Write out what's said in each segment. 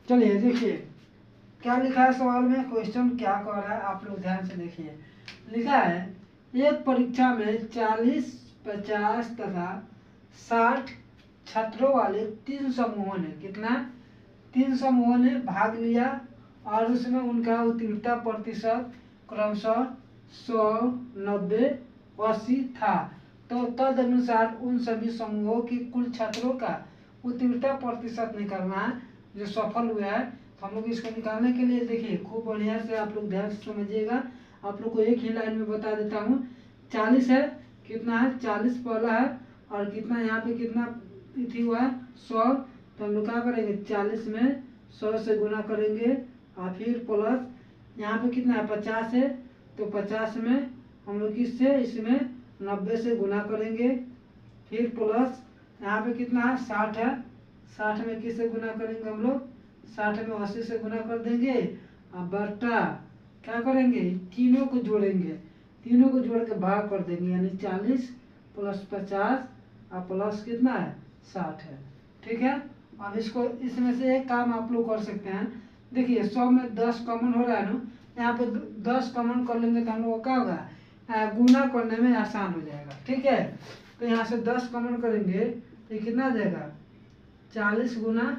चलिए देखिए क्या लिखा है सवाल में, क्वेश्चन क्या कह रहा है आप लोग ध्यान से देखिए। लिखा है एक परीक्षा में 40, 50 तथा 60 छात्रों वाले 3 समूहों ने कितना 3 समूहों ने भाग लिया और उसमें उनका उत्तीर्णता प्रतिशत क्रमशः 100, 90, 80 था। तो तदनुसार उन सभी समूहों की कुल छात्रों का उत्तीर्णता प्रतिशत निकालना है जो सफल हुआ है। तो हम लोग इसको निकालने के लिए देखिए खूब बढ़िया से आप लोग ध्यान से समझिएगा। आप लोग को एक ही लाइन में बता देता हूँ। 40 है, कितना है 40 पहला है और कितना यहाँ पे कितना थी हुआ है 100। तो हम लोग क्या करेंगे 40 में 100 से गुना करेंगे और फिर प्लस यहाँ पे कितना है 50 है तो 50 में हम लोग किससे इसमें 90 से गुना करेंगे। फिर प्लस यहाँ पे कितना है 60 है, 60 में किससे गुना करेंगे हम लोग 60 में 80 से गुना कर देंगे और बट्टा क्या करेंगे तीनों को जोड़ेंगे, तीनों को जोड़ के भाग कर देंगे यानी 40 प्लस 50 और प्लस कितना है 60 है। ठीक है। अब इसको इसमें से एक काम आप लोग कर सकते हैं। देखिए 100 में 10 कॉमन हो रहा है ना, यहाँ पे 10 कॉमन कर लेंगे तो हम लोग को क्या होगा गुना करने में आसान हो जाएगा। ठीक है। तो यहाँ से 10 कॉमन करेंगे तो कितना आ जाएगा 40 गुना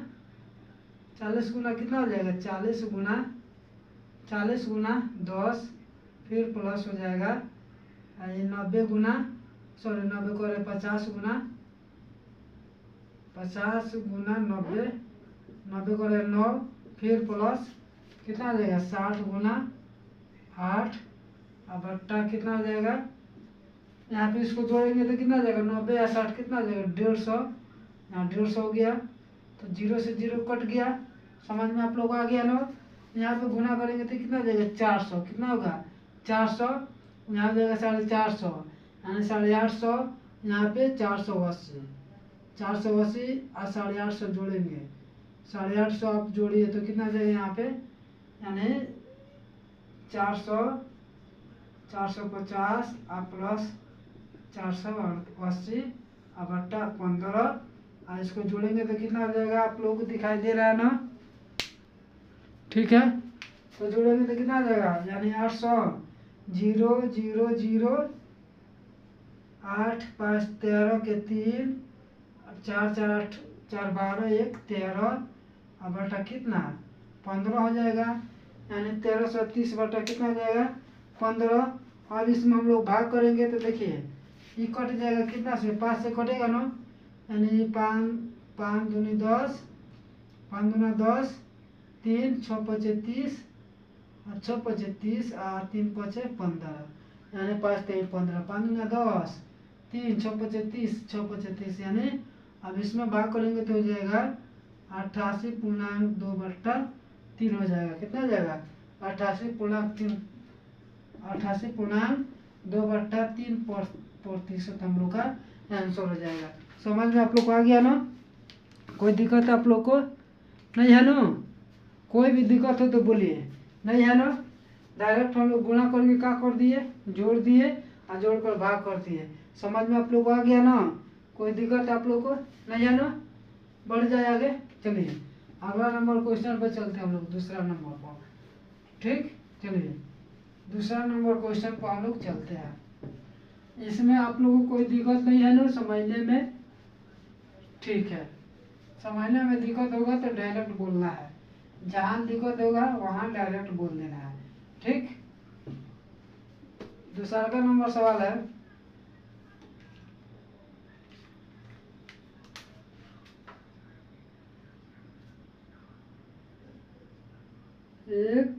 40 गुना कितना हो जाएगा 40 गुना 10 फिर प्लस हो जाएगा ये 90 गुना 90 को 50 गुना 90 90 को 9 फिर प्लस कितना आ जाएगा 60 गुना 8 और बट्टा कितना आ जाएगा यहाँ पे इसको जोड़ेंगे तो कितना आ जाएगा 90 या 60 कितना आ जाएगा 150। यहाँ 150 हो गया तो 0 से 0 कट गया। समझ में आप लोग आ गया ना। यहाँ पे गुना करेंगे तो कितना आ जाएगा 400, कितना होगा 400, यहाँ हो जाएगा 450 यानी 850, यहाँ पे 480 और 850 जोड़ेंगे 850 आप जोड़िए तो कितना आ जाएगा यहाँ पे यानी 400 450 और प्लस 480 और बट्टा 15 और इसको जोड़ेंगे तो कितना आ जाएगा आप लोगों को दिखाई दे रहा है ना। ठीक है। तो जोड़ेंगे तो कितना आ जाएगा यानी 800 0 0 0 8 5 13 के 3 4 4 8 4 12 1 13 और बटा कितना 15 हो जाएगा यानी 1330 बटा कितना हो जाएगा 15। अब इसमें हम लोग भाग करेंगे तो देखिए ये कट जाएगा कितना से 5 से कटेगा ना यानी 5 5 दूनी 10 5 दूना 10 3 6 पचे 30 और 6 पचे 30 और 3 पचे 15 यानी 5 3 15 5 दूना 10 3 6 पचे 30 6 पचे 30 यानी अब इसमें भाग करेंगे तो हो जाएगा 88.2 बट्टा 3 हो जाएगा। कितना हो जाएगा 88.3 88.2 बट्टा 3 प्रतिशत हम लोग का आंसर हो जाएगा। समझ में आप लोग को आ गया ना। कोई दिक्कत आप लोग को नहीं है ना। कोई भी दिक्कत हो तो बोलिए नहीं है ना। डायरेक्ट हम लोग गुणा करके क्या कर दिए जोड़ दिए और जोड़ कर भाग कर दिए। समझ में आप लोग को आ गया ना। कोई दिक्कत आप लोग को नहीं है ना। बढ़ जाए आगे। चलिए अगला नंबर क्वेश्चन पर चलते हैं हम लोग दूसरा नंबर पर। ठीक चलिए दूसरा नंबर क्वेश्चन पर हम लोग चलते हैं। इसमें आप लोगों को कोई दिक्कत नहीं है ना समझने में। ठीक है। समझने में दिक्कत होगा तो डायरेक्ट बोलना है, जहाँ दिक्कत होगा वहाँ डायरेक्ट बोल देना है। ठीक। दूसरा का नंबर सवाल है एक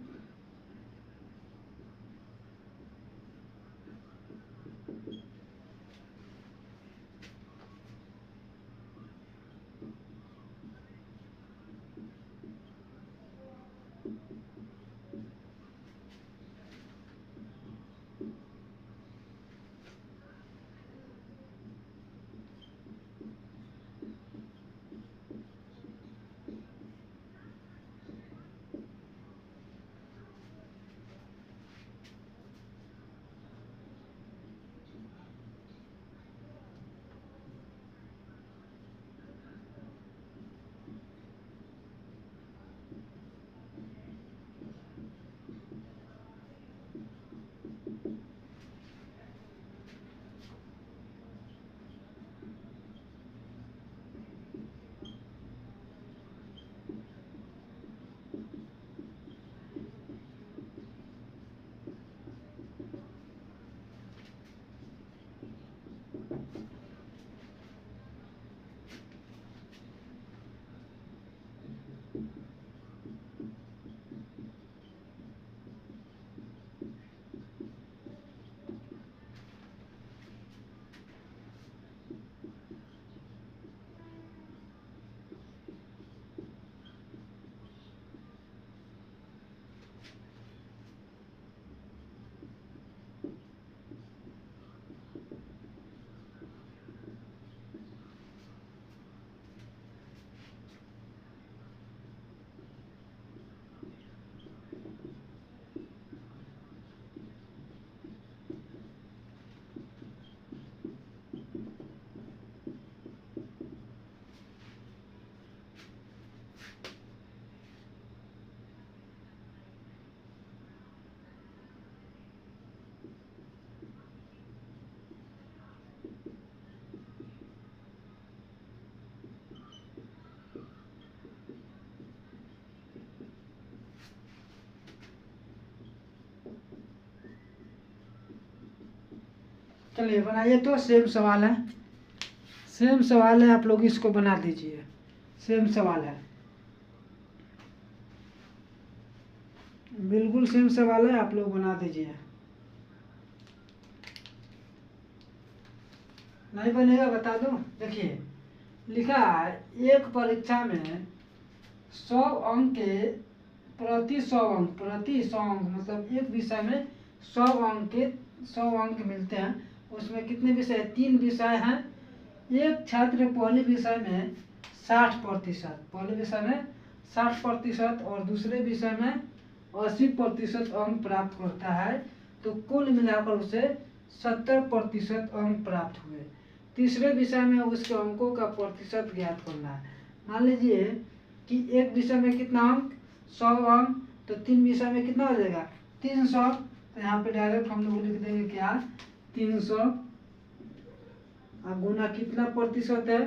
चलिए बनाइए, तो सेम सवाल है, सेम सवाल है, आप लोग इसको बना दीजिए, सेम सवाल है, बिल्कुल सेम सवाल है, आप लोग बना दीजिए। नहीं बनेगा बता दो। देखिए लिखा है एक परीक्षा में 100 अंक के प्रति 100 अंक मतलब एक विषय में 100 अंक मिलते हैं। उसमें कितने विषय, 3 विषय हैं। एक छात्र पहले विषय में 60%, पहले विषय में 60% और दूसरे विषय में 80% अंक प्राप्त करता है, तो कुल मिलाकर उसे 70% अंक प्राप्त हुए। तीसरे विषय में उसके अंकों का प्रतिशत ज्ञात करना है। मान लीजिए कि एक विषय में कितना अंक, 100 अंक, तो 3 विषय में कितना हो जाएगा, 300। तो यहाँ पे डायरेक्ट हम लोग लिख देंगे क्या, 300 गुना कितना प्रतिशत है,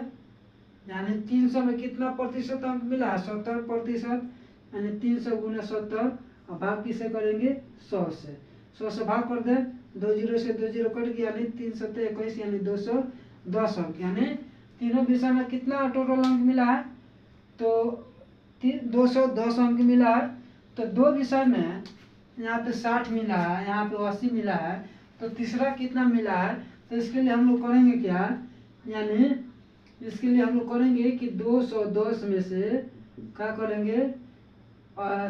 यानी 300 में कितना प्रतिशत अंक मिला, 70%, यानी 300 गुना 70, और भाग किसे करेंगे, 100 से। 100 से भाग कर दें, 2 जीरो से 2 जीरो कट गया, यानी 321, यानी 210 अंक, यानी तीनों विषय में कितना टोटल अंक मिला है, तो 210 अंक मिला है। तो दो विषय में यहाँ पे 60 मिला है, यहाँ पे 80 मिला है, तो तीसरा कितना मिला है, तो इसके लिए हम लोग करेंगे क्या, यानी इसके लिए हम लोग करेंगे कि 210 में से क्या करेंगे,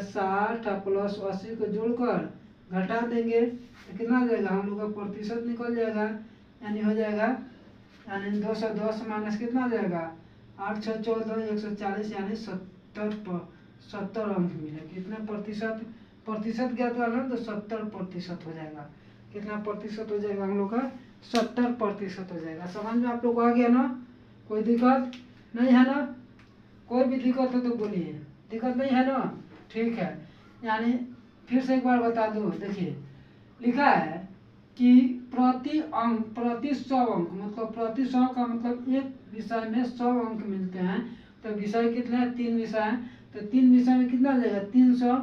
60 प्लस 80 को जोड़कर घटा देंगे, तो कितना आ जाएगा, हम लोग का प्रतिशत निकल जाएगा, यानी हो जाएगा, यानी 210 माइनस कितना आ जाएगा, 8 6 14, 140, यानी 70 अंक मिले। कितना प्रतिशत, प्रतिशत ज्ञात करना तो 70% हो जाएगा। कितना प्रतिशत हो जाएगा हम लोग का, 70% हो जाएगा। समझ में आप लोग को आ गया ना, कोई दिक्कत नहीं है ना, कोई भी दिक्कत हो तो बोलिए, दिक्कत नहीं है ना, ठीक है। यानी फिर से एक बार बता दूँ, देखिए लिखा है कि प्रति अंक, प्रति 100 अंक, मतलब प्रति 100 का मतलब एक विषय में 100 अंक मिलते हैं, तो विषय कितने हैं, 3 विषय हैं, तो 3 विषय में कितना आ जाएगा, 300।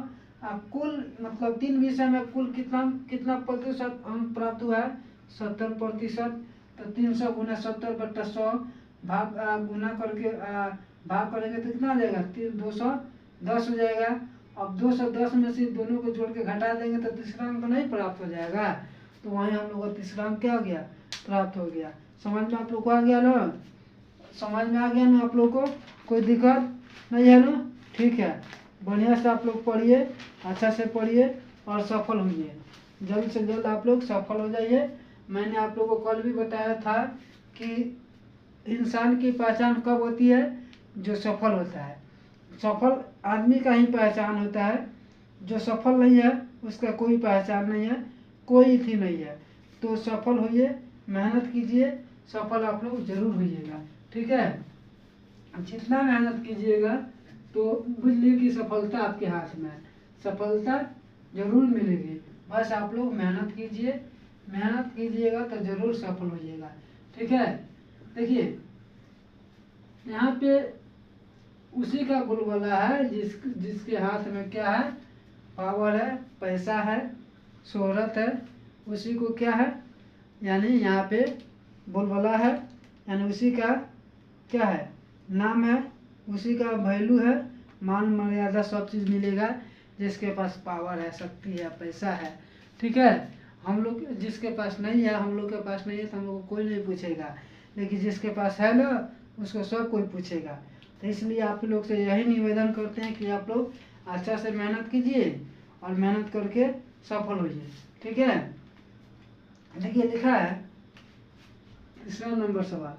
कुल मतलब 3 विषय में कुल कितना प्रतिशत अंक प्राप्त हुआ है, 70%। तो 300 गुना 70/100 भाग गुना करके भाग करेंगे तो कितना आ जाएगा, 210 हो जाएगा। अब 210 में से दोनों को जोड़ के घटा देंगे तो तीसरा अंक नहीं प्राप्त हो जाएगा, तो वहीं हम लोग का तीसरा अंक क्या हो गया, प्राप्त हो गया। समझ में आप लोग को आ गया ना, समझ में आ गया ना आप लोग को, कोई दिक्कत नहीं है ना, ठीक है। बढ़िया से आप लोग पढ़िए, अच्छा से पढ़िए और सफल होइए, जल्द से जल्द आप लोग सफल हो जाइए। मैंने आप लोगों को कल भी बताया था कि इंसान की पहचान कब होती है, जो सफल होता है। सफल आदमी का ही पहचान होता है, जो सफल नहीं है उसका कोई पहचान नहीं है, कोई थी नहीं है। तो सफल होइए, मेहनत कीजिए, सफल आप लोग जरूर होइएगा, ठीक है। जितना मेहनत कीजिएगा तो बुझलिए कि सफलता आपके हाथ में है, सफलता जरूर मिलेगी। बस आप लोग मेहनत कीजिए, मेहनत कीजिएगा तो जरूर सफल होइएगा, ठीक है। देखिए यहाँ पे उसी का बुलबुला है जिसके हाथ में क्या है, पावर है, पैसा है, शोहरत है, उसी को क्या है, यानी यहाँ पे बुलबुला है, यानी उसी का क्या है, नाम है, उसी का वैल्यू है, मान मर्यादा सब चीज़ मिलेगा जिसके पास पावर है, शक्ति है, पैसा है, ठीक है। हम लोग जिसके पास नहीं है, हम लोग के पास नहीं है तो हम लोग को कोई नहीं पूछेगा, लेकिन जिसके पास है ना उसको सब कोई पूछेगा। तो इसलिए आप लोग से यही निवेदन करते हैं कि आप लोग अच्छा से मेहनत कीजिए और मेहनत करके सफल होइए, ठीक है। देखिए लिखा है तीसरा नंबर सवाल,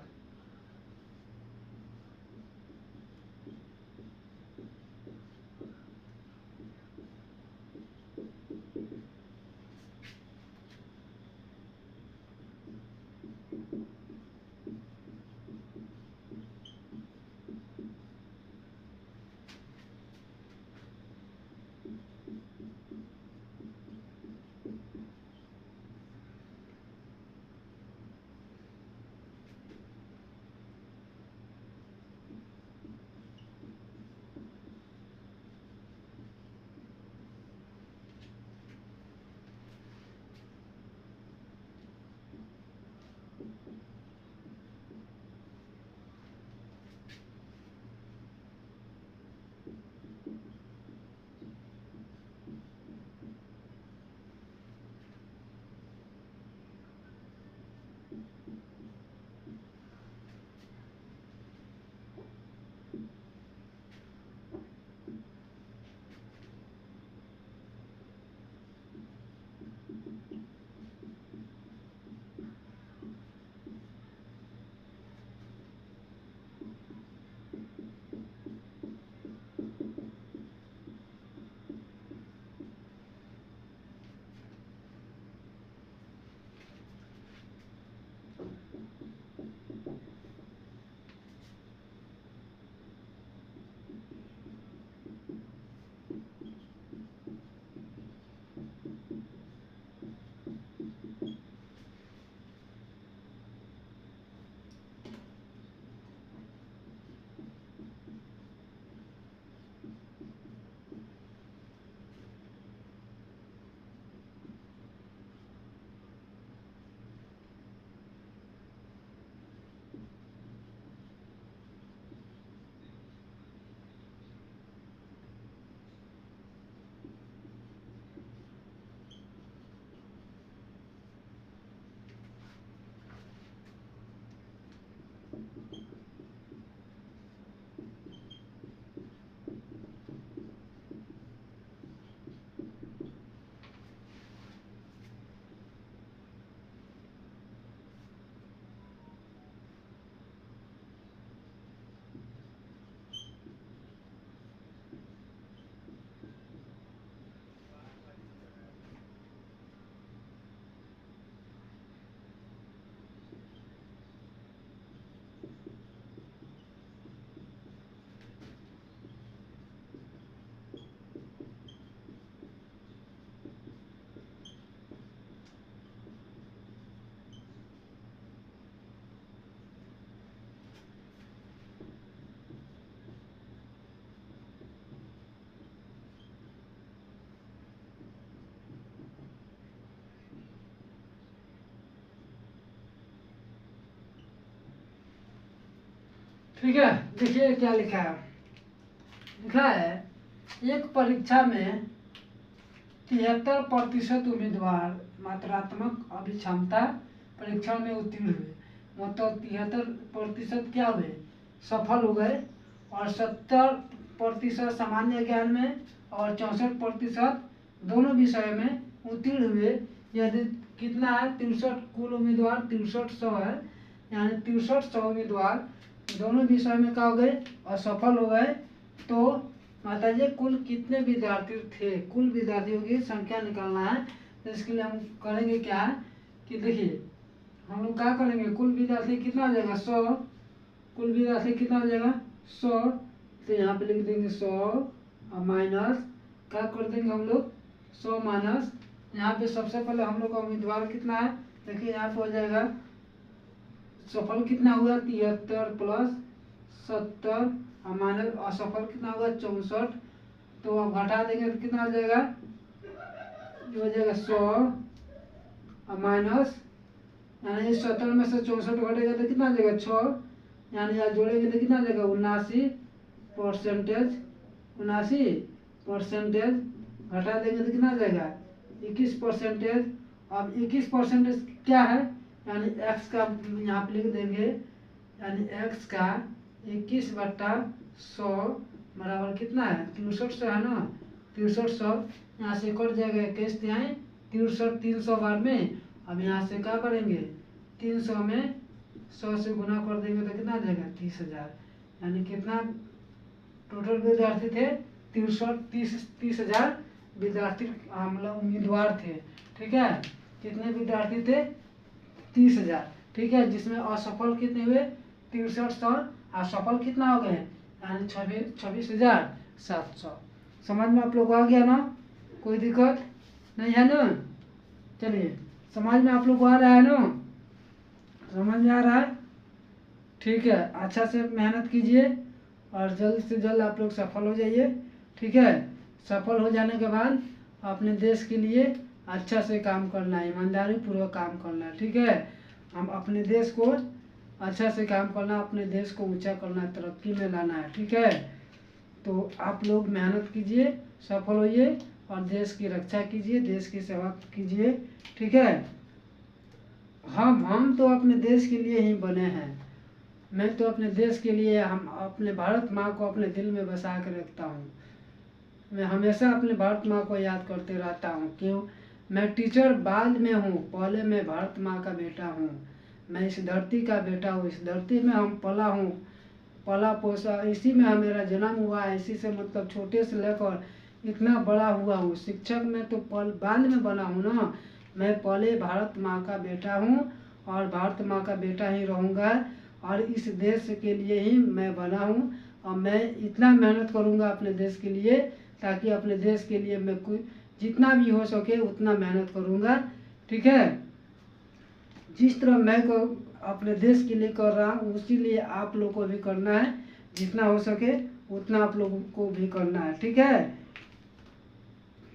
ठीक है, देखिए क्या लिखा है। लिखा है एक परीक्षा में 73% उम्मीदवार मात्रात्मक अभिक्षमता परीक्षण में उत्तीर्ण हुए, मतलब 73% क्या हुए, सफल हो गए, और 70% सामान्य ज्ञान में और 64% दोनों विषय में उत्तीर्ण हुए। यदि कितना है, 63 कुल उम्मीदवार 6300 है, यानी 6300 उम्मीदवार दोनों विषय में क्या हो गए, असफल हो गए। तो बताइए कुल कितने विद्यार्थी थे, कुल विद्यार्थियों की संख्या निकालना है। तो इसके लिए हम करेंगे क्या कि देखिए हम लोग क्या करेंगे, कुल विद्यार्थी कितना हो जाएगा 100, कुल विद्यार्थी कितना हो जाएगा 100। तो यहाँ पे लिख देंगे 100 और माइनस क्या कर देंगे हम लोग 100 माइनस, यहाँ पे सबसे पहले हम लोग का उम्मीदवार कितना है, देखिए यहाँ पे हो जाएगा सफल कितना हुआ 73 प्लस 70 और माइनस असफल कितना हुआ 64। तो अब घटा देंगे तो कितना हो जाएगा, ये हो जाएगा 100 और माइनस, यानी 70 में से 64 घटेगा तो कितना आ जाएगा 6, यानी यहाँ जोड़ेंगे तो कितना आ जाएगा 79%, घटा देंगे तो कितना आ जाएगा 21%। अब 21% क्या है, यानी x का यहाँ पे लिख देंगे, यानी x का 21/100 बराबर कितना है 6300 है ना, 6300 यहाँ से कट जाएगा 21 यहाँ 63 300 बार में। अब यहाँ से क्या करेंगे 300 में 100 से गुना कर देंगे तो कितना आ जाएगा 30,000, यानी कितना टोटल विद्यार्थी थे 30,000 विद्यार्थी मतलब उम्मीदवार थे। ठीक है, कितने विद्यार्थी थे 30,000। ठीक है, जिसमें असफल कितने हुए 6300 और सफल कितना हो गए, यानी 26,700। समझ में आप लोग आ गया ना, कोई दिक्कत नहीं है ना। चलिए समझ में आप लोग आ रहा है ना, समझ में आ रहा है। ठीक है, अच्छा से मेहनत कीजिए और जल्द से जल्द आप लोग सफल हो जाइए। ठीक है, सफल हो जाने के बाद अपने देश के लिए अच्छा से काम करना है, ईमानदारी पूर्वक काम करना है। ठीक है, हम अपने देश को अच्छा से काम करना, अपने देश को ऊंचा करना है, तरक्की में लाना है। ठीक है, तो आप लोग मेहनत कीजिए, सफल होइए और देश की रक्षा कीजिए, देश की सेवा कीजिए। ठीक है, हम तो अपने देश के लिए ही बने हैं। मैं तो अपने देश के लिए, हम अपने भारत माँ को अपने दिल में बसा के रखता हूँ। मैं हमेशा अपने भारत माँ को याद करते रहता हूँ। क्यों? मैं टीचर बाद में हूँ, पहले मैं भारत माँ का बेटा हूँ। मैं इस धरती का बेटा हूँ, इस धरती में हम पला हूँ, पला पोसा, इसी में मेरा जन्म हुआ है। इसी से मतलब छोटे से लेकर इतना बड़ा हुआ हूँ। शिक्षक में तो बाद में बना हूँ ना। मैं पहले भारत माँ का बेटा हूँ और भारत माँ का बेटा ही रहूँगा। और इस देश के लिए ही मैं बना हूँ और मैं इतना मेहनत करूँगा अपने देश के लिए, ताकि अपने देश के लिए मैं कुछ जितना भी हो सके उतना मेहनत करूँगा। ठीक है? जिस तरह मैं को अपने देश के लिए कर रहा हूँ, उसी लिए आप लोग को भी करना है। जितना हो सके उतना आप लोगों को भी करना है। ठीक है?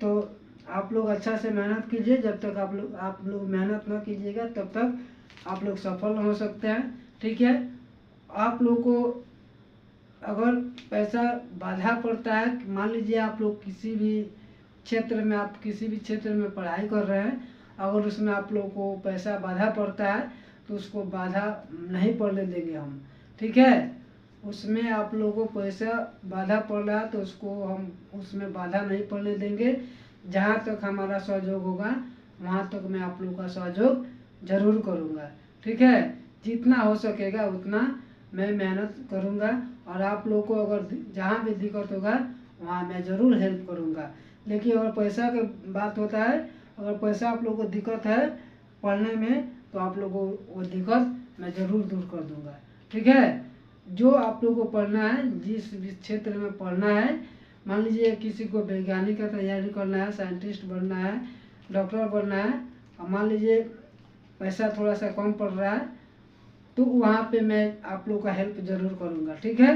तो आप लोग अच्छा से मेहनत कीजिए। जब तक आप लोग मेहनत ना कीजिएगा तब तक आप लोग सफल हो सकते हैं। ठीक है? आप लोग को अगर पैसा बाधा पड़ता है, मान लीजिए आप लोग किसी भी क्षेत्र में, आप किसी भी क्षेत्र में पढ़ाई कर रहे हैं, अगर उसमें आप लोग को पैसा बाधा पड़ता है तो उसको बाधा नहीं पड़ने देंगे हम। ठीक है? उसमें आप लोगों को पैसा बाधा पड़ रहा है तो उसको हम उसमें बाधा नहीं पड़ने देंगे। जहाँ तक हमारा सहयोग होगा वहाँ तक मैं आप लोगों का सहयोग जरूर करूँगा। ठीक है? जितना हो सकेगा उतना मैं मेहनत करूँगा और आप लोग को अगर जहाँ भी दिक्कत होगा वहाँ मैं ज़रूर हेल्प करूँगा। लेकिन अगर पैसा की बात होता है, अगर पैसा आप लोग को दिक्कत है पढ़ने में, तो आप लोग को वो दिक्कत मैं ज़रूर दूर कर दूँगा। ठीक है? जो आप लोग को पढ़ना है, जिस भी क्षेत्र में पढ़ना है, मान लीजिए किसी को वैज्ञानिक का तैयारी करना है, साइंटिस्ट बनना है, डॉक्टर बनना है, और मान लीजिए पैसा थोड़ा सा कम पड़ रहा है, तो वहाँ पे मैं आप लोग का हेल्प ज़रूर करूँगा। ठीक है?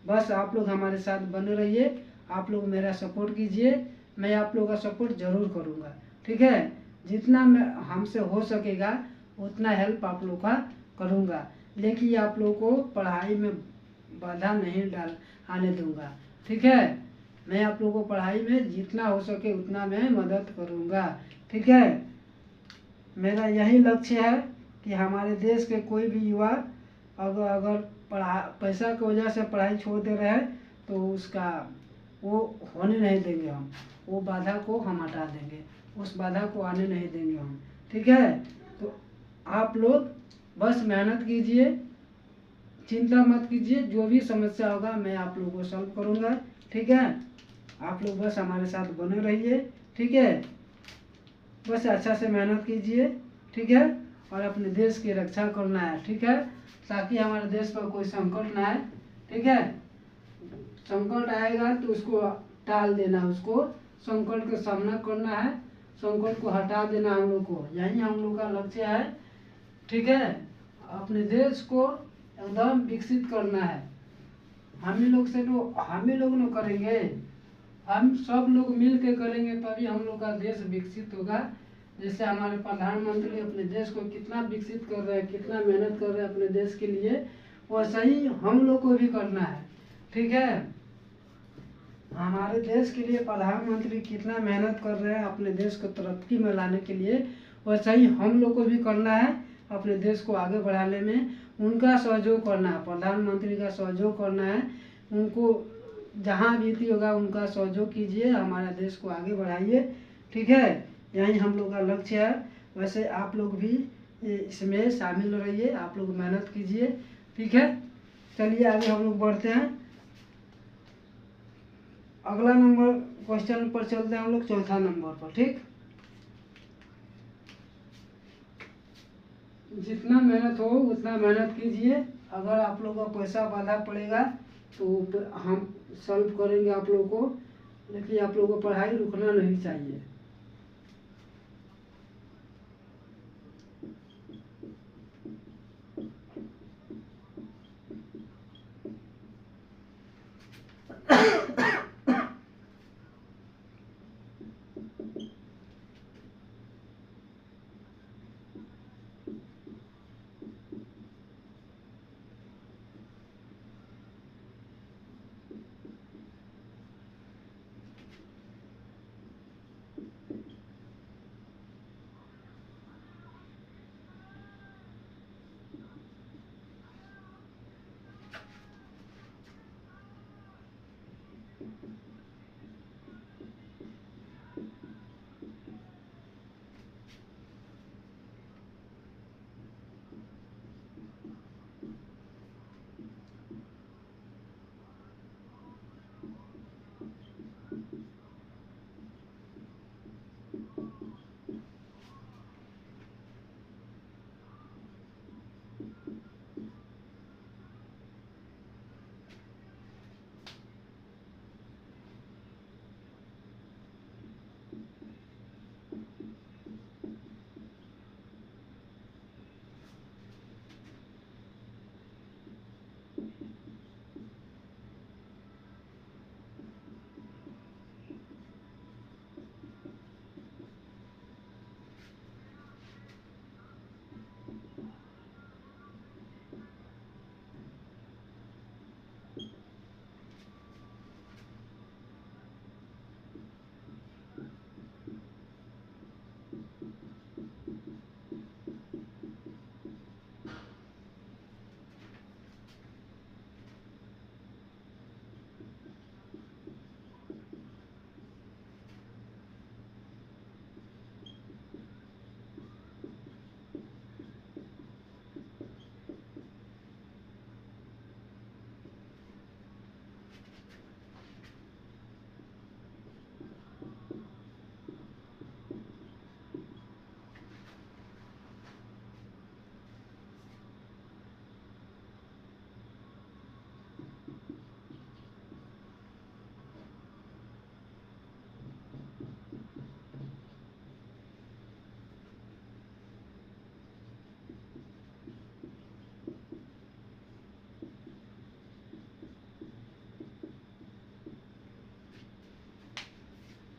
बस आप लोग हमारे साथ बने रहिए, आप लोग मेरा सपोर्ट कीजिए, मैं आप लोग का सपोर्ट ज़रूर करूँगा। ठीक है? जितना मैं हमसे हो सकेगा उतना हेल्प आप लोग का करूँगा। लेकिन आप लोग को पढ़ाई में बाधा नहीं डाल आने दूँगा। ठीक है? मैं आप लोगों को पढ़ाई में जितना हो सके उतना मैं मदद करूँगा। ठीक है? मेरा यही लक्ष्य है कि हमारे देश के कोई भी युवा अगर पैसा की वजह से पढ़ाई छोड़ दे रहे हैं तो उसका वो होने नहीं देंगे हम। वो बाधा को हम हटा देंगे, उस बाधा को आने नहीं देंगे हम। ठीक है? तो आप लोग बस मेहनत कीजिए, चिंता मत कीजिए, जो भी समस्या होगा मैं आप लोगों को सॉल्व करूँगा। ठीक है? आप लोग बस हमारे साथ बने रहिए। ठीक है? बस अच्छा से मेहनत कीजिए। ठीक है? और अपने देश की रक्षा करना है। ठीक है? ताकि हमारे देश पर कोई संकट ना आए। ठीक है? संकट आएगा तो उसको टाल देना, उसको संकट का सामना करना है, संकट को हटा देना हम लोग को, यही हम लोग का लक्ष्य है। ठीक है? अपने देश को एकदम विकसित करना है। हम ही लोग से तो हम ही लोग न करेंगे, हम सब लोग मिल के करेंगे तभी हम लोग का देश विकसित होगा। जैसे हमारे प्रधानमंत्री अपने देश को कितना विकसित कर रहे हैं, कितना मेहनत कर रहे हैं अपने देश के लिए, वैसा ही हम लोग को भी करना है। ठीक है? हमारे देश के लिए प्रधानमंत्री कितना मेहनत कर रहे हैं अपने देश को तरक्की में लाने के लिए, वैसा ही हम लोग को भी करना है अपने देश को आगे बढ़ाने में। उनका सहयोग करना है, प्रधानमंत्री का सहयोग करना है। उनको जहाँ भी होगा उनका सहयोग कीजिए, हमारे देश को आगे बढ़ाइए। ठीक है? यही हम लोग का लक्ष्य है। वैसे आप लोग भी इसमें शामिल रहिए, आप लोग मेहनत कीजिए। ठीक है? चलिए आगे हम लोग बढ़ते हैं। अगला नंबर क्वेश्चन पर चलते हैं हम लोग, चौथा नंबर पर। ठीक? जितना मेहनत हो उतना मेहनत कीजिए। अगर आप लोग का पैसा बाधा पड़ेगा तो हम सॉल्व करेंगे आप लोगों को, लेकिन आप लोगों को पढ़ाई रुकना नहीं चाहिए।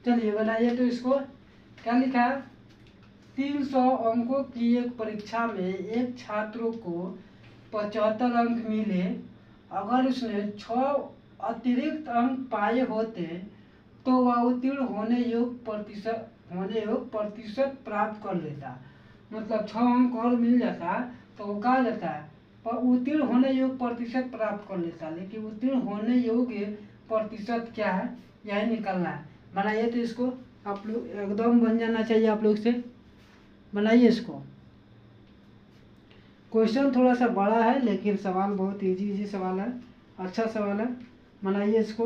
चलिए बनाइए। तो इसको क्या लिखा है, 300 अंकों की एक परीक्षा में एक छात्र को 75 अंक मिले, अगर उसने 6 अतिरिक्त अंक पाए होते तो वह उत्तीर्ण होने योग प्रतिशत प्राप्त कर लेता। मतलब 6 अंक और मिल जाता तो वो कहा जाता है पर उत्तीर्ण होने योग प्रतिशत प्राप्त कर लेता। लेकिन उत्तीर्ण होने योग्य प्रतिशत क्या है, यही निकलना है। बनाइए। तो इसको आप लोग एकदम बन जाना चाहिए आप लोग से। बनाइए इसको। क्वेश्चन थोड़ा सा बड़ा है लेकिन सवाल बहुत इजी सवाल है, अच्छा सवाल है। बनाइए इसको।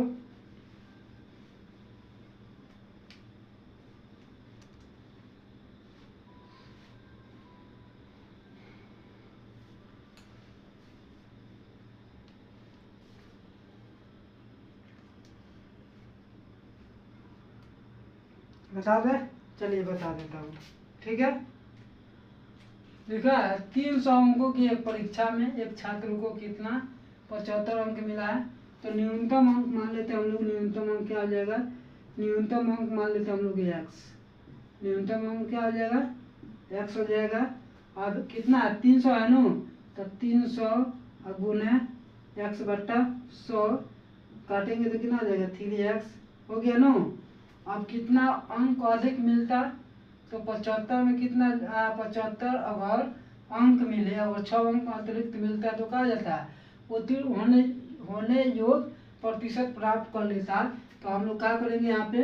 बता दें, चलिए बता देता हूँ। ठीक है, लिखा है 300 अंकों की एक परीक्षा में एक छात्र को कितना 75 अंक मिला है। तो न्यूनतम अंक मान लेते हैं हम लोग। न्यूनतम अंक क्या हो जाएगा, न्यूनतम अंक मान लेते हैं हम लोग एक्स। न्यूनतम अंक क्या हो जाएगा, एक्स हो जाएगा। अब कितना है, 300 है ना, तो 300 गुने एक्स बट्टा 100 काटेंगे तो कितना हो जाएगा 3x हो गया ना। अब कितना अंक अधिक मिलता, तो 75 में कितना 75 अगर अंक मिले और 6 अंक अतिरिक्त मिलता है तो कहा जाता है उत्तीर्ण होने योग प्रतिशत प्राप्त कर लेता। तो हम लोग क्या करेंगे, यहाँ पे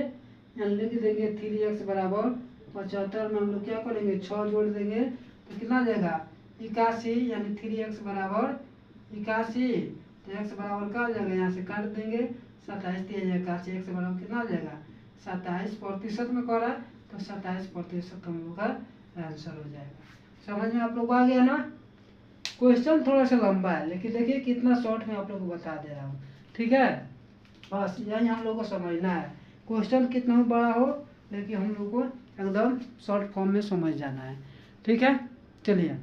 लिख देंगे 3x बराबर 75 में हम लोग क्या करेंगे 6 जोड़ देंगे तो कितना आ जाएगा 81, यानी 3x बराबर 81। तो x बराबर क्या आ जाएगा, यहाँ से काट देंगे 27 दिया जाएगा। x बराबर कितना आ जाएगा 27% में कर रहा है तो 27% हम लोग का आंसर हो जाएगा। समझ में आप लोग को आ गया ना। क्वेश्चन थोड़ा सा लंबा है लेकिन देखिए कितना शॉर्ट में आप लोग को बता दे रहा हूँ। ठीक है, बस यही हम लोग को समझना है। क्वेश्चन कितना बड़ा हो लेकिन हम लोग को एकदम शॉर्ट फॉर्म में समझ जाना है। ठीक है, चलिए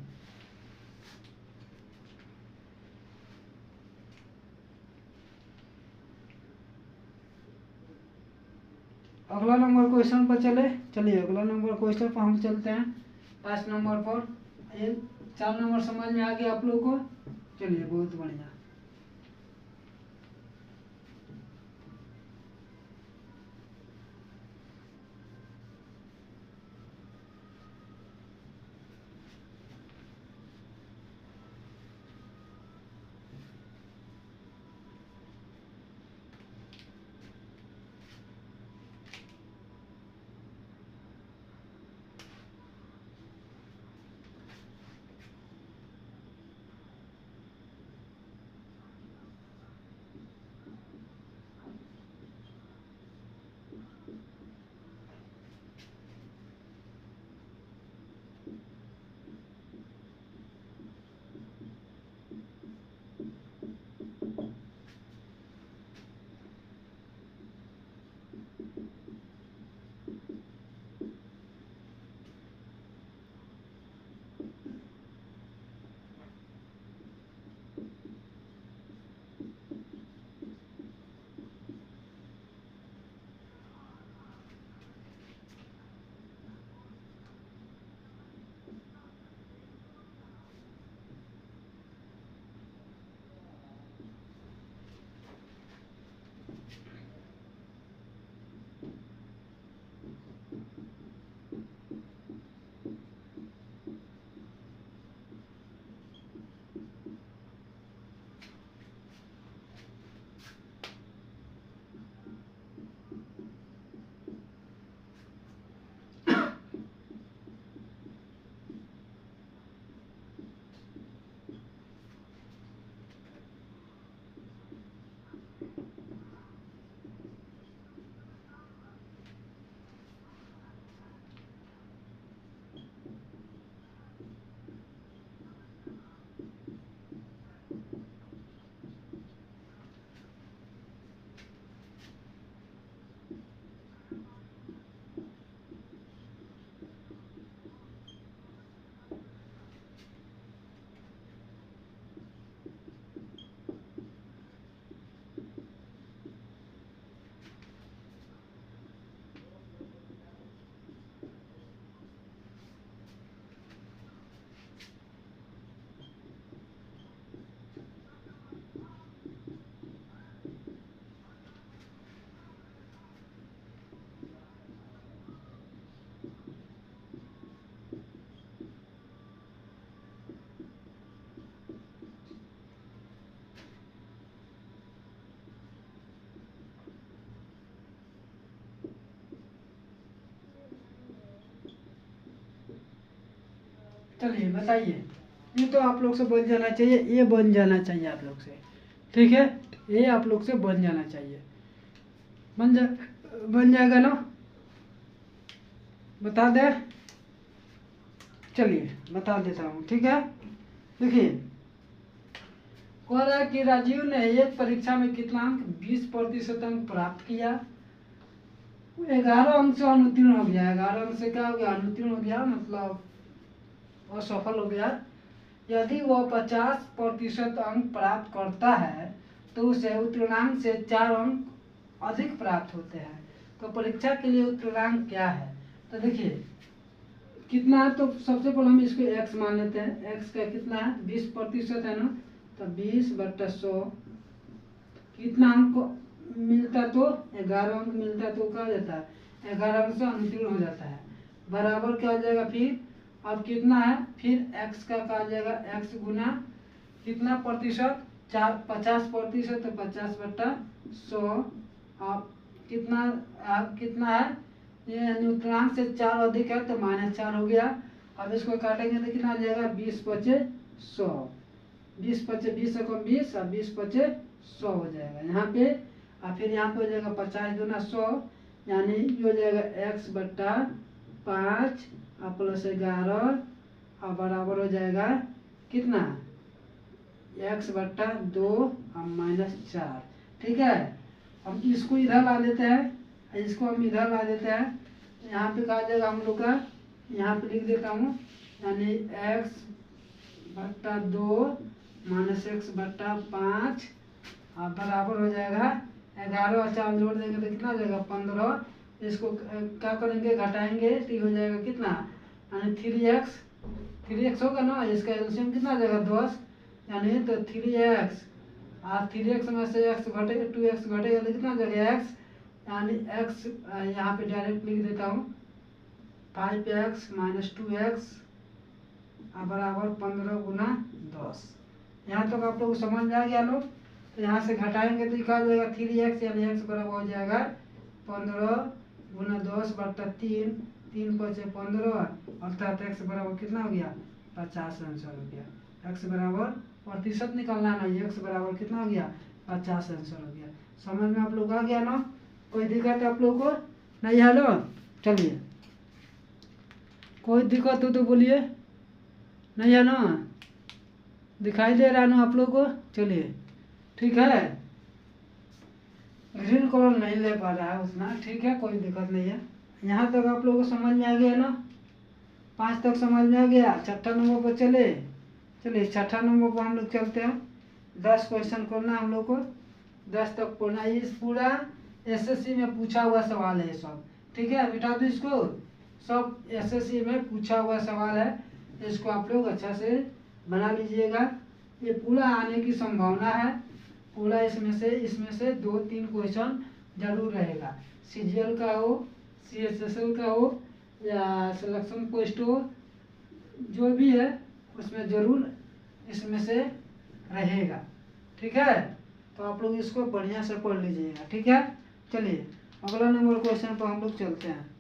अगला नंबर क्वेश्चन पर चलिए अगला नंबर क्वेश्चन पर हम चलते हैं। 5 नंबर पर ये 4 नंबर समझ में आ गया आप लोगों को। चलिए बहुत बढ़िया। चलिए बताइए, ये तो आप लोग से बन जाना चाहिए, ये बन जाना चाहिए आप लोग से, ठीक है, ये आप लोग से बन जाना चाहिए, बन जाएगा ना, बता दे, चलिए बता देता हूँ, ठीक है। देखिए कह रहा है कि राजीव ने एक परीक्षा में कितना अंक 20% अंक प्राप्त किया, 11 अंक से अनुत्तीर्ण हो गया, 11 अंक से क्या हो गया, अनुत्तीर्ण हो गया, मतलब असफल हो गया। यदि वह 50% अंक प्राप्त करता है तो उसे उत्तीर्णांक से 4 अंक अधिक प्राप्त होते हैं। तो परीक्षा के लिए उत्तीर्णांक क्या है, तो देखिए कितना है, तो सबसे पहले हम इसको x मान लेते हैं, x का कितना है 20% है ना, तो 20/100 कितना अंक मिलता, तो 11 अंक मिलता है, तो क्या हो जाता है 11 अंक से अनुत्तीर्ण हो जाता है, बराबर क्या हो जाएगा फिर, अब कितना है फिर x का क्या हो जाएगा, x गुना कितना प्रतिशत, 50%, तो 50/100, अब कितना है, ये न्यूट्रॉन से 4 अधिक है तो -4 हो गया। अब इसको काटेंगे तो कितना आ जाएगा, 20/100, 20 से कम 20 और 20/100 हो जाएगा यहाँ पे, और फिर यहाँ पे हो जाएगा 50 दूना 100, यानी ये हो जाएगा x/5 और +11 और बराबर हो जाएगा कितना, x/2 और -4, ठीक है। हम इसको इधर ला देते हैं, इसको हम इधर ला देते हैं, यहाँ पे कहा जाएगा हम लोग का, यहाँ पे लिख देता हूँ, यानी x/2 -x/5 और बराबर हो जाएगा 11 और 4 जोड़ देंगे तो कितना हो जाएगा 15, इसको क्या करेंगे घटाएंगे तो ये हो जाएगा कितना, यानी 3x होगा ना, इसका एलसीएम कितना हो जाएगा 10, यानी तो 3x, और 3x में से x घटेगा, 2x घटेगा तो कितना हो जाएगा x, यानी x यहाँ पे डायरेक्ट लिख देता हूँ 5x - 2x बराबर 15 गुना 10। यहाँ तक आप लोग समझ में आ गया लोग, तो यहाँ से घटाएंगे तो क्या हो जाएगा 3x, यानी x बराबर हो जाएगा 15 गुना 10/3, 3 × 15, अर्थात x बराबर कितना हो गया 50 आंसर हो गया, x बराबर प्रतिशत निकलना है ना, x बराबर कितना हो गया 50 आंसर हो गया। समझ में आप लोग आ गया ना, कोई दिक्कत आप लोग को नहीं है ना, चलिए कोई दिक्कत हो तो बोलिए, नहीं है ना, दिखाई दे रहा ना आप लोग को, चलिए ठीक है, ग्रीन कलर नहीं ले पा रहा है उतना, ठीक है कोई दिक्कत नहीं है। यहाँ तक आप लोग को समझ में आ गया ना, 5 तक समझ में आ गया, छठा नंबर पर चलिए छठा नंबर पर हम लोग चलते हैं। 10 क्वेश्चन करना हम लोग को, 10 तक पढ़ना, ये पूरा एसएससी में पूछा हुआ सवाल है सब, ठीक है, मिटा दो इसको, सब एसएससी में पूछा हुआ सवाल है, इसको आप लोग अच्छा से बना लीजिएगा, ये पूरा आने की संभावना है, पूरा इसमें से 2-3 क्वेश्चन जरूर रहेगा, सीजीएल का हो, सीएसएसएल का हो या सिलेक्शन पोस्ट हो, जो भी है उसमें जरूर इसमें से रहेगा, ठीक है, तो आप लोग इसको बढ़िया से पढ़ लीजिएगा, ठीक है। चलिए अगला नंबर क्वेश्चन पर हम लोग चलते हैं।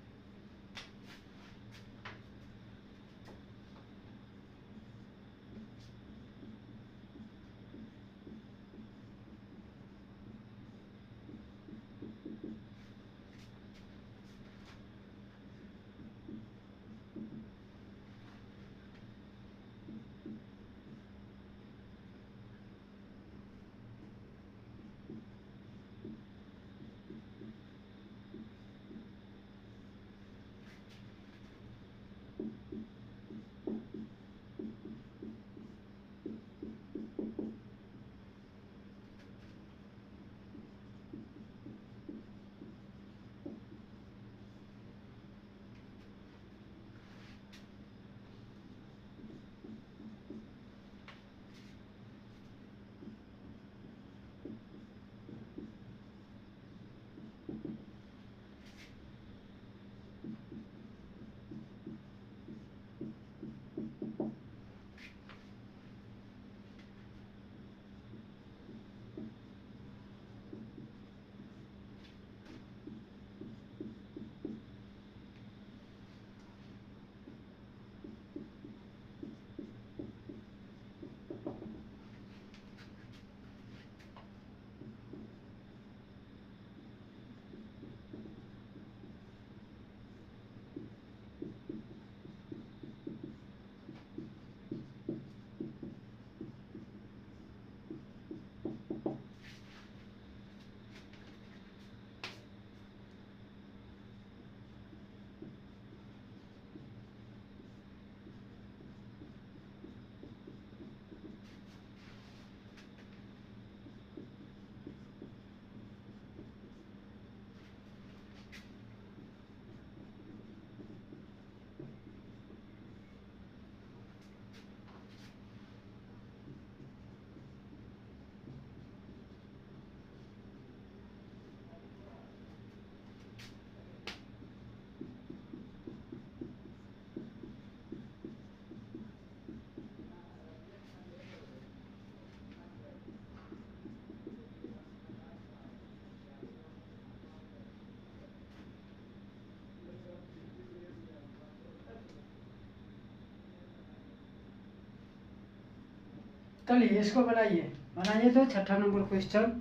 चलिए इसको बनाइए, बनाइए तो छठा नंबर क्वेश्चन,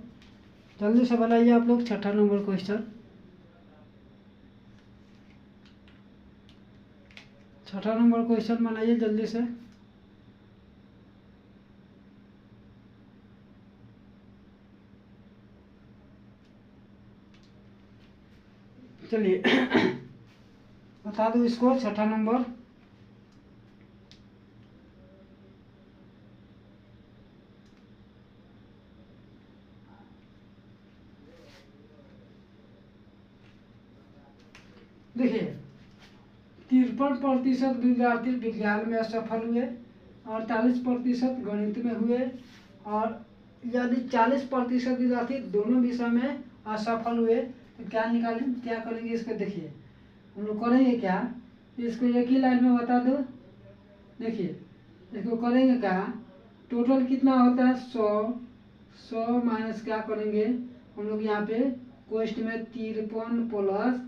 जल्दी से बनाइए आप लोग छठा नंबर क्वेश्चन। छठा नंबर क्वेश्चन बनाइए जल्दी से। चलिए बता दो इसको छठा नंबर। देखिए 53% विद्यार्थी विज्ञान में असफल हुए, 48% गणित में हुए, और यदि 40% विद्यार्थी दोनों विषय में असफल हुए तो क्या निकालें, क्या करेंगे इसको। देखिए हम लोग करेंगे क्या, इसको एक ही लाइन में बता दो। देखिए इसको करेंगे क्या, टोटल कितना होता है 100 माइनस क्या करेंगे हम लोग यहाँ पे क्वेश्चन में 53 प्लस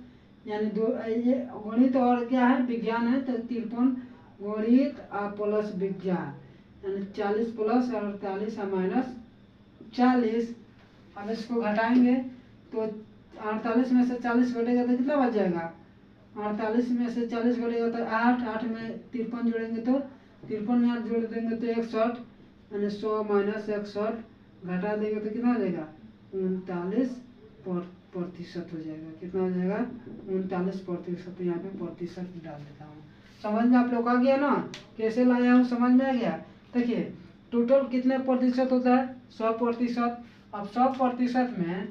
यानी दो, ये गणित और क्या है विज्ञान है, तो 53 गणित और प्लस विज्ञान यानी 40 प्लस 48 माइनस 40। अब इसको घटाएंगे तो 48 में से 40 घटेगा तो कितना बच जाएगा, 48 में से 40 घटेगा तो 8 में 53 जोड़ेंगे तो 53 में 8 जोड़ देंगे तो 61 यानी 100 माइनस 61 घटा देंगे तो कितना हो जाएगा 39% हो जाएगा। कितना हो जाएगा 39%। यहाँ पे प्रतिशत डाल देता हूँ। समझ में आप लोग आ गया ना, कैसे लाया हूँ समझ में आ गया। देखिए टोटल कितने प्रतिशत होता है 100%। अब 100% में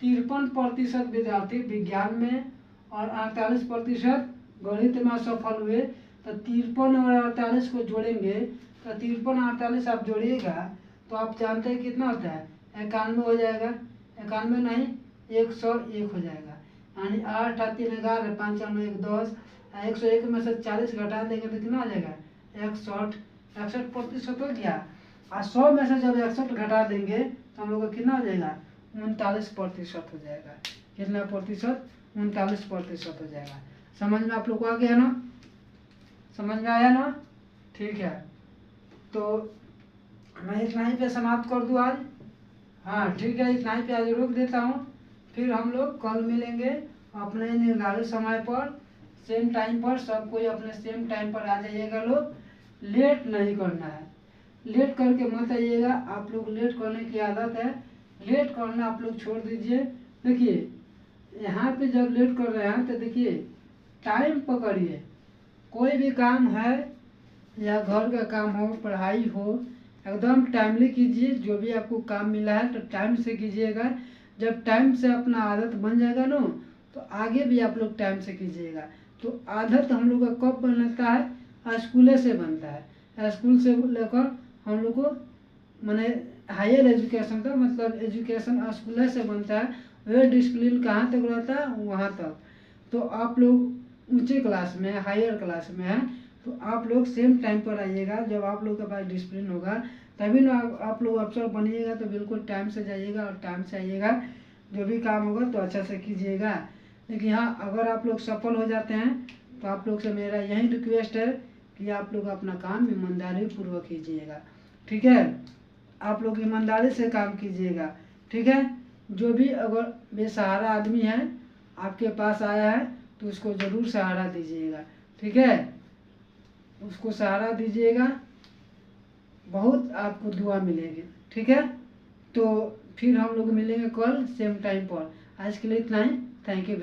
53% विद्यार्थी विज्ञान में और 48% गणित में असफल हुए, तो 53 और 48 को जोड़ेंगे तो 53 48 आप जोड़िएगा तो आप जानते हैं कितना होता है 91 हो जाएगा। 91 नहीं 101 हो जाएगा, यानी 8 8 3 11 5 9 1 10, 101 में से 40 घटा देंगे तो कितना हो जाएगा 61% हो गया। और 100 में से जब 61 घटा देंगे तो हम लोग को कितना हो जाएगा 39% हो जाएगा। कितना प्रतिशत 39% हो जाएगा। समझ में आप लोग को आ गया ना, समझ में आया ना, ठीक है। तो मैं इतना ही पे समाप्त कर दूँ आज। हाँ ठीक है, इतना ही पे आज रोक देता हूँ, फिर हम लोग कल मिलेंगे अपने निर्धारित समय पर, सेम टाइम पर। सब कोई अपने सेम टाइम पर आ जाइएगा लोग, लेट नहीं करना है, लेट करके मत आइएगा। आप लोग लेट करने की आदत है, लेट करना आप लोग छोड़ दीजिए। देखिए यहाँ पे जब लेट कर रहे हैं तो देखिए टाइम पकड़िए, कोई भी काम है या घर का काम हो पढ़ाई हो एकदम टाइमली कीजिए। जो भी आपको काम मिला है तो टाइम से कीजिएगा। जब टाइम से अपना आदत बन जाएगा ना तो आगे भी आप लोग टाइम से कीजिएगा। तो आदत हम लोग का कब बनता है, स्कूल से बनता है। स्कूल से लेकर हम लोग को माने हायर एजुकेशन तक, मतलब एजुकेशन स्कूल से बनता है। वह डिसिप्लिन कहाँ तक रहता है वहाँ तक। तो आप लोग ऊंचे क्लास में हायर क्लास में हैं तो आप लोग सेम टाइम पर आइएगा। जब आप लोग के पास डिसिप्लिन होगा तभी ना आप लोग अफसर बनिएगा। तो बिल्कुल टाइम से जाइएगा और टाइम से आइएगा। जो भी काम होगा तो अच्छा से कीजिएगा। लेकिन हाँ अगर आप लोग सफल हो जाते हैं तो आप लोग से मेरा यही रिक्वेस्ट है कि आप लोग अपना काम ईमानदारी पूर्वक कीजिएगा, ठीक है। आप लोग ईमानदारी से काम कीजिएगा, ठीक है। जो भी अगर बेसहारा आदमी है आपके पास आया है तो उसको ज़रूर सहारा दीजिएगा, ठीक है। उसको सहारा दीजिएगा, बहुत आपको दुआ मिलेगी, ठीक है। तो फिर हम लोग मिलेंगे कल सेम टाइम पर। आज के लिए इतना ही, थैंक यू।